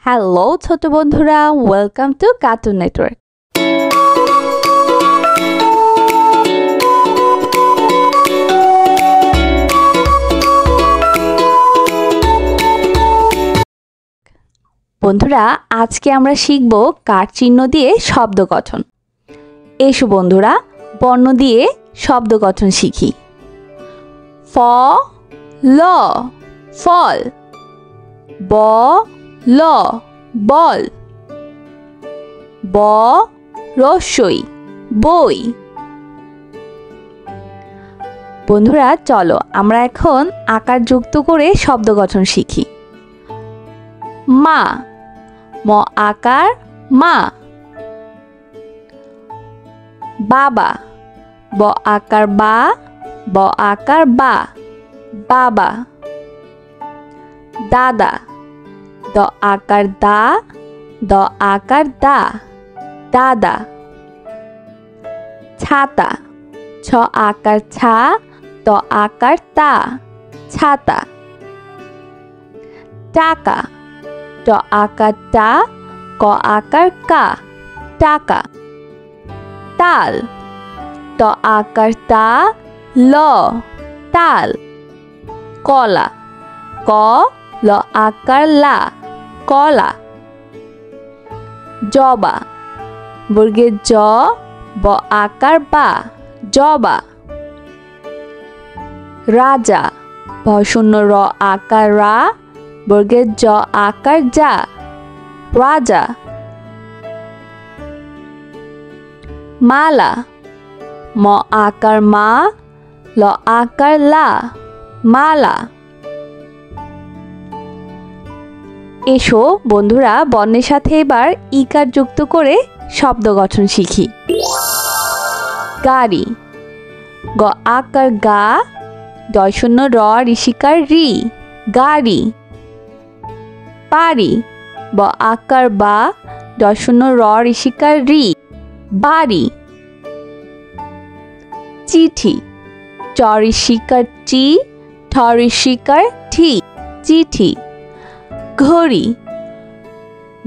Hello ছোট বন্ধুরা, welcome to cartoon network. বন্ধুরা, আজকে আমরা শিখব কার চিহ্ন দিয়ে শব্দ গঠন। এসো বন্ধুরা, বর্ণ দিয়ে শব্দ গঠন শিখি। ফ ল ফল, ব ল বল, ব রস্যই বই। বন্ধুরা চলো আমরা এখন আকার যুক্ত করে শব্দ গঠন শিখি। মা, ম আকার মা। বাবা, ব আকার বা, ব আকার বা, বাবা। দাদা, দ আকার দা, দ আকার দা, দাদা। ছাতা, ছ আকার ছা, ত আকার তা, ছাতা। টাকা, ট আকার টা, ক আকার কা, টাকা। তাল, ত আকার তা, ল তাল, কলা, ক ল আকার লা, কলা। জবা, বর্গের জ, ব আকার বা, জবা। রাজা, ভ শূন্য র আকার রা, বর্গের জ আকার যা, রাজা। মালা, ম আকার মা, ল আকার লা, মালা। এসো বন্ধুরা বর্ণের সাথে এবার ইকার যুক্ত করে শব্দ গঠন শিখি। গাড়ি, গ আকার গা, ড শূন্য র ঋষিকার রি, গাড়ি। বাড়ি, ব আকার বা, ড শূন্য র ঋষিকার রি, বাড়ি। চিঠি, চ ঋষিকার চি, ঠ ঋষিকার ঠি, চিঠি। ঘড়ি,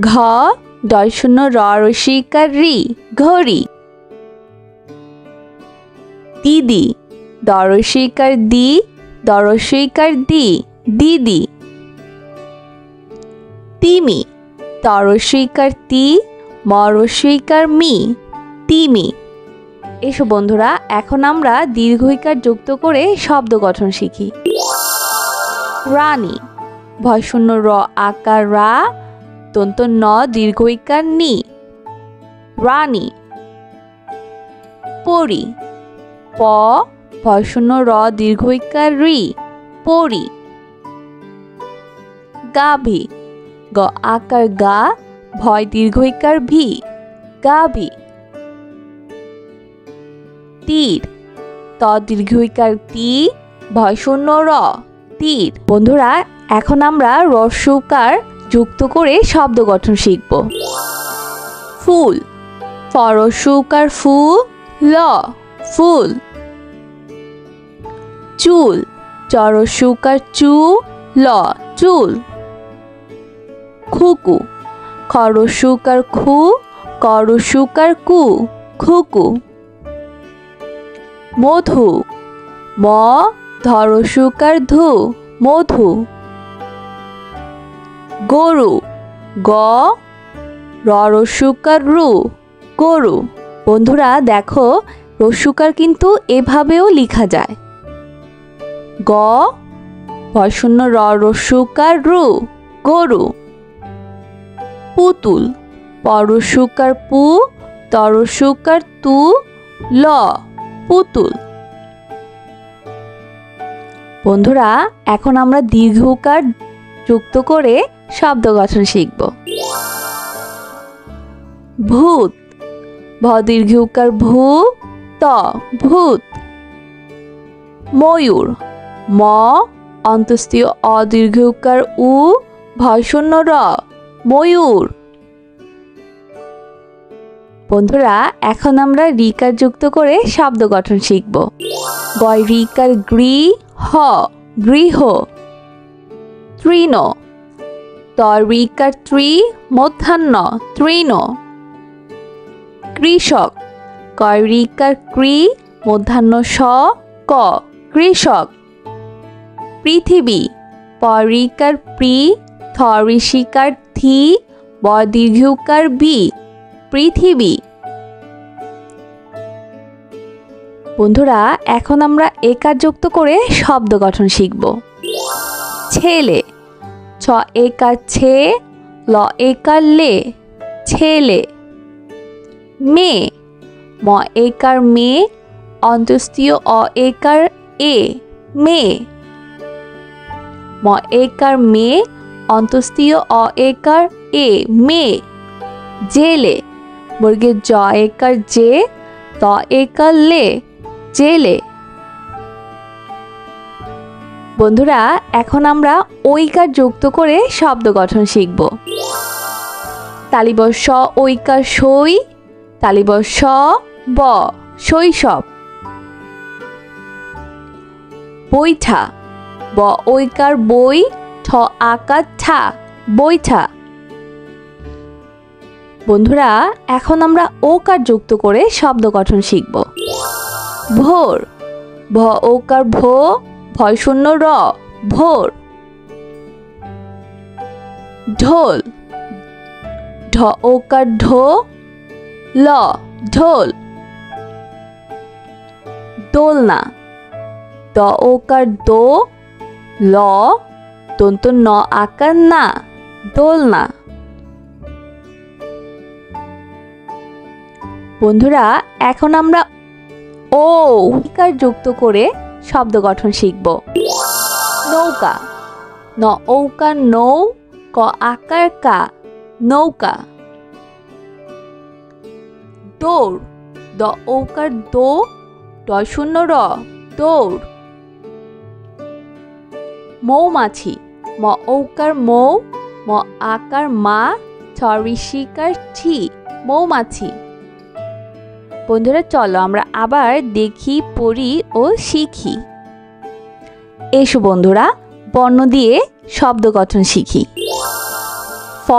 ঘ ড শূন্য র ঋষিকার রি, ঘড়ি। দিদি, দ ঋষিকার দি, দ ঋষিকার দি, দিদি। তিমি, ত ঋষিকার তি, ম ঋষিকার মি, তিমি। এসো বন্ধুরা এখন আমরা দীর্ঘ ইকার যুক্ত করে শব্দ গঠন শিখি। রানী, ভ শূন্য র আকার রা, দন্ত ন দীর্ঘ ইকার নি, রানী। পরি, প ভ শূন্য র দীর্ঘ ইকার রি, পরি। গাভী, গ আকার গা, ভয় দীর্ঘ ইকার ভি, গাভী। তীর, ত দীর্ঘ ইকার তি, ভয় শূন্য র, তীর। বন্ধুরা এখন আমরা রস্যকার যুক্ত করে শব্দ গঠন শিখব। ফুল, ফ রস্যকার ফু, ল ফুল। চুল, চ রস্যকার চু, ল চুল। খুকু, খ রস্যকার খু, ক রস্যকার কু, খুকু। মধু, ম ধ রস্যকার ধু, মধু। গরু, গ র রস্যকার রু, গরু। বন্ধুরা দেখো রস্যকার কিন্তু এভাবেও লেখা যায়। গ ভ শূন্য র রস্যকার রু, গরু। পুতুল, প রস্যকার পু, ত রস্যকার তু, ল পুতুল। বন্ধুরা এখন আমরা দীর্ঘকার যুক্ত করে শব্দ গঠন শিখব। ভূত, ভ দীর্ঘকার ভূ, ত ভূত। ময়ূর, ম অন্তস্থীয় অদীর্ঘকার উ, ভ শূন্য র, ময়ূর। বন্ধুরা এখন আমরা রিকার যুক্ত করে শব্দ গঠন শিখব। গয় রিকার গ্রি, হ গৃহ। তৃণ, তরিকার ত্রি মধ্যাহ্ন তৃণ। কৃষক করিকার ক্রি মধ্যাহ্ন স ক কৃষক। পৃথিবী পরিকার প্রি থরিষিকার থি বদীর্ঘকার বি পৃথিবী। বন্ধুরা এখন আমরা একার যুক্ত করে শব্দ গঠন শিখব। ছেলে ছ একার ছে ল একার লে ছেলে। মেয়ে ম একার মে অন্তস্তীয় অ একার এ মেয়ে। ম একার মে অন্তস্তীয় অ একার এ মেয়ে। জেলে বর্গের জ একার জে ত একার লে জেলে। বন্ধুরা এখন আমরা ঐকার যুক্ত করে শব্দ গঠন শিখব। তালিবর্ষ ঐকার সই তালিবর্ষ ব শৈশব। বৈঠা ব ঐকার বই ঠ আকার ঠা বৈঠা। বন্ধুরা এখন আমরা ওকার যুক্ত করে শব্দ গঠন শিখব। ভোর ভ ওকার ভো ভয় শূন্য র ভোর। ঢোল ঢ ওকার ঢো ল ঢোল। দোলনা দ ওকার দো ল দন্ত ন আকার না দোলনা। বন্ধুরা এখন আমরা ও ইকার যুক্ত করে শব্দ গঠন শিখব। নৌকা ন ঔকার নৌ ক আকার কা নৌকা। দৌড় দ ঔকার দো ড শূন্য র দৌড়। মৌমাছি ম ঔকার মৌ ম আকার মা ছ ঋষিকার ছি মৌমাছি। বন্ধুরা চলো আমরা আবার দেখি পড়ি ও শিখি। এসো বন্ধুরা বর্ণ দিয়ে শব্দ গঠন শিখি। ফ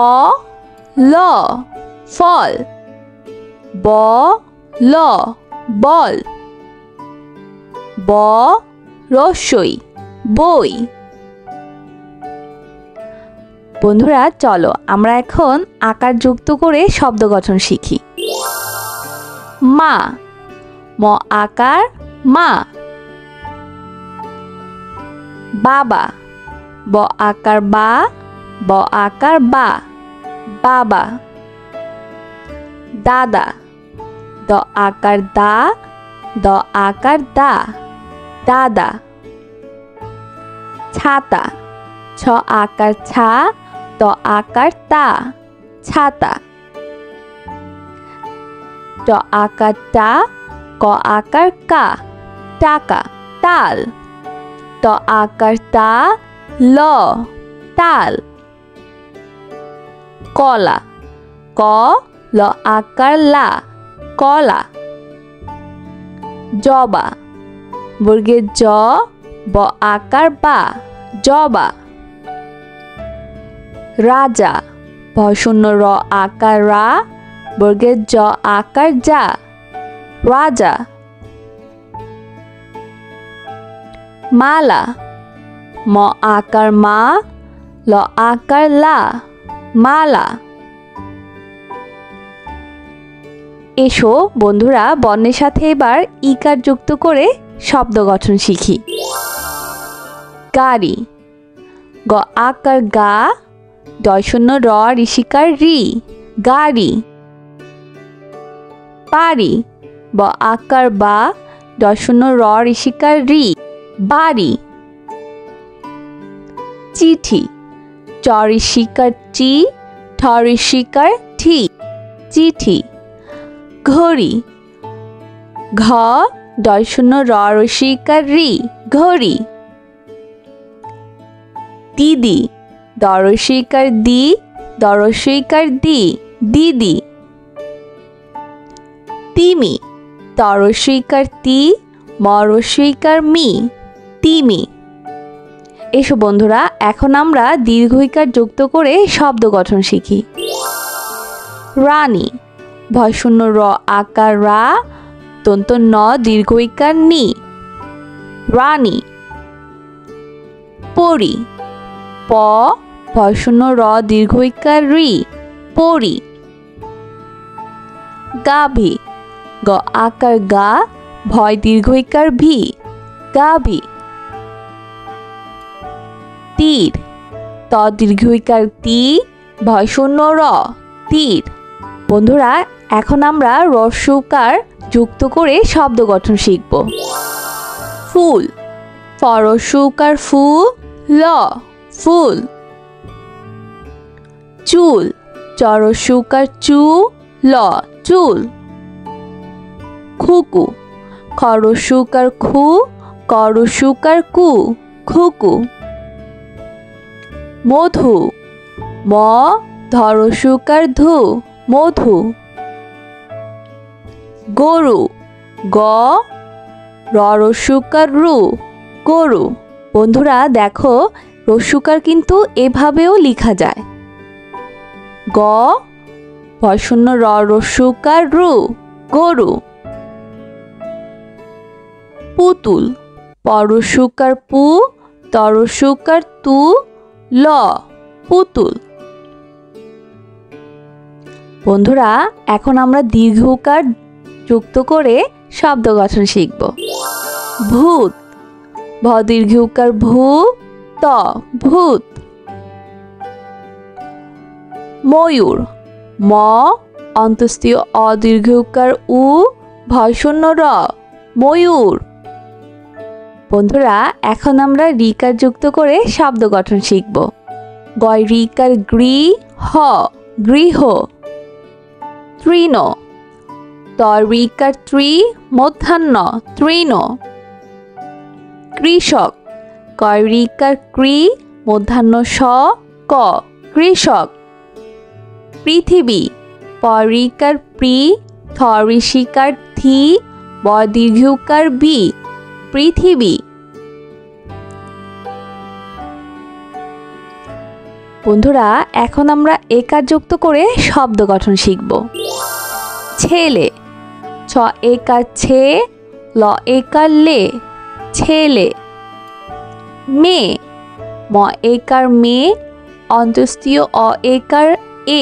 ল ফল। ব ল বল। ব রস্যই বই। বন্ধুরা চলো আমরা এখন আকার যুক্ত করে শব্দ গঠন শিখি। মা ম আকার মা। বাবা ব আকার বা ব আকার বা বাবা। দাদা দ আকার দা দ আকার দা দাদা। ছাতা ছ আকার ছা ত আকার তা ছাতা। ট আকার টা ক আকার কা টাকা তাল। ত আকার তা ল তাল। কলা ক ল আকার লা কলা। জবা বর্গের জ ব আকার বা জবা। রাজা ভ শূন্য র আকার রা বর্গের জ আকার যা রাজা। মালা ম আকার মা ল আকার লা মালা। এসো বন্ধুরা বর্ণের সাথে এবার ইকার যুক্ত করে শব্দ গঠন শিখি। গাড়ি গ আকার গা ড শূন্য র ঋষিকার রি গাড়ি। বাড়ি ব আকার বা ড শূন্য র ঋষিকার রি বাড়ি। চিঠি চ ঋষিকার চি ঠ ঋষিকার ঠি চিঠি। ঘড়ি ঘ ড শূন্য র ঋষিকার রি ঘড়ি। দিদি দ ঋষিকার দি দ ঋষিকার দি দিদি। তিমি ত ঋষিকার তি ম ঋষিকার মি তিমি। এসো বন্ধুরা, এখন আমরা দীর্ঘইকার যুক্ত করে শব্দ গঠন শিখি। রানী, ভয়শূন্য র আকার রা, দন্ত ন দীর্ঘইকার নি, রানী। পরি, প ভয়শূন্য র দীর্ঘইকার রি, পরি। গাভী, গ আকার গা, ভয় দীর্ঘইকার ভি, গাভী। তীর, ত দীর্ঘইকার তি, ভয়শূন্য র, তীর। বন্ধুরা, এখন আমরা রস্যকার যুক্ত করে শব্দ গঠন শিখব। ফুল, ফ রস্যকার ফু, ল, ফুল। চুল, চ রস্যকার চু, ল, চুল। খুকু, খ রস্যকার খু, ক রস্যকার কু, খুকু। মধু, ম ধ রস্যকার ধু, মধু। গরু, গ র রস্যকার রু, গরু। বন্ধুরা দেখো, রস্যকার কিন্তু এভাবেও লেখা যায়। গ ভয়শূন্য র রস্যকার রু, গরু। পুতুল, প রস্যকার পু, ত রস্যকার তু, ল, পুতুল। বন্ধুরা, এখন আমরা দীর্ঘকার যুক্ত করে শব্দ গঠন শিখব। ভূত, ভ দীর্ঘকার ভূ, ত, ভূত। ময়ূর, ম অন্তস্থীয় অদীর্ঘকার উ, ভয়শূন্য র, ময়ূর। বন্ধুরা, এখন আমরা রিকার যুক্ত করে শব্দ গঠন শিখব। গয় রিকার গ্রি, হ গৃহ, তৃণ। ত রিকার ত্রি, মধ্যাহ্ন, তৃণ। কৃষক, কয় রিকার ক্রি, মধ্যাহ্ন স, ক, কৃষক। পৃথিবী, প রিকার প্রি, থ ঋষিকার থি, ব দীর্ঘকার বি, পৃথিবী। বন্ধুরা, এখন আমরা একার যুক্ত করে শব্দ গঠন শিখব। ছেলে, ছ একার ছে, ল একার লে, ছেলে। মেয়ে, ম একার মে, অন্তস্থীয় অ একার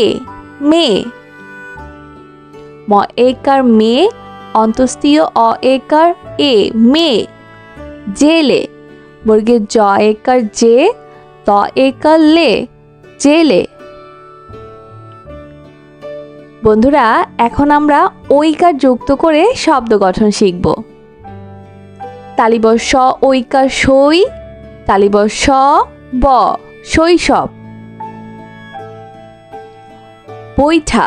এ, মেয়ে। ম একার মে, অন্তস্থীয় অ একার এ, মেয়ে। জেলে, বর্গের জ একার জে, ত একার লে, জেলে। বন্ধুরা, এখন আমরা ঐকার যুক্ত করে শব্দ গঠন শিখব। তালিবস্য ঐকার সই, তালিবস্য ব শৈশব। বৈঠা,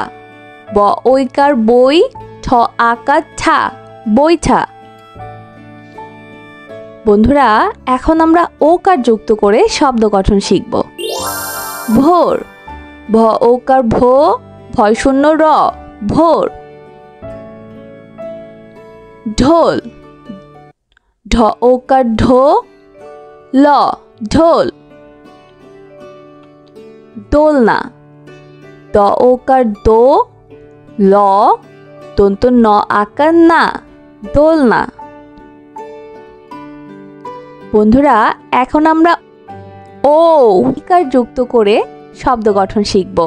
ব ঐকার বই, ঠ আকার ঠা, বৈঠা। বন্ধুরা, এখন আমরা ওকার যুক্ত করে শব্দ গঠন শিখব। ভোর, ভ ওকার ভো, ভয়শূন্য র, ভোর। ঢোল, ঢ ওকার ঢো, ল, ঢোল। দোলনা, দ ওকার দো, ল, দন্ত ন আকার না, দোলনা। বন্ধুরা, এখন আমরা ও ইকার যুক্ত করে শব্দ গঠন শিখব।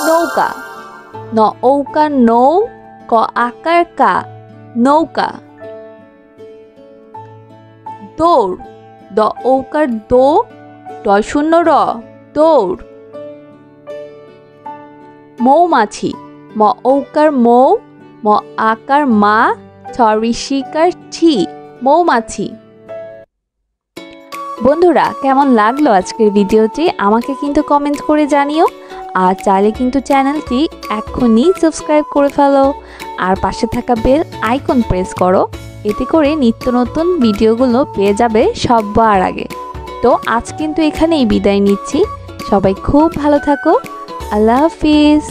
নৌকা, ন ঔকার নৌ, ক আকার কা, নৌকা। দৌড়, দ ঔকার দো, ড শূন্য র, দৌড়। মৌমাছি, ম ঔকার মৌ, ম আকার মা, ছ ঋষিকার ছি, মৌমাছি। বন্ধুরা, কেমন লাগলো আজকের ভিডিওটি আমাকে কিন্তু কমেন্ট করে জানিও। আর চাইলে কিন্তু চ্যানেলটি এক্ষুনি সাবস্ক্রাইব করে ফেলো আর পাশে থাকা বেল আইকন প্রেস করো, এতে করে নিত্য নতুন ভিডিওগুলো পেয়ে যাবে সবার আগে। তো আজ কিন্তু এখানেই বিদায় নিচ্ছি। সবাই খুব ভালো থাকো। আল্লাহ হাফিজ।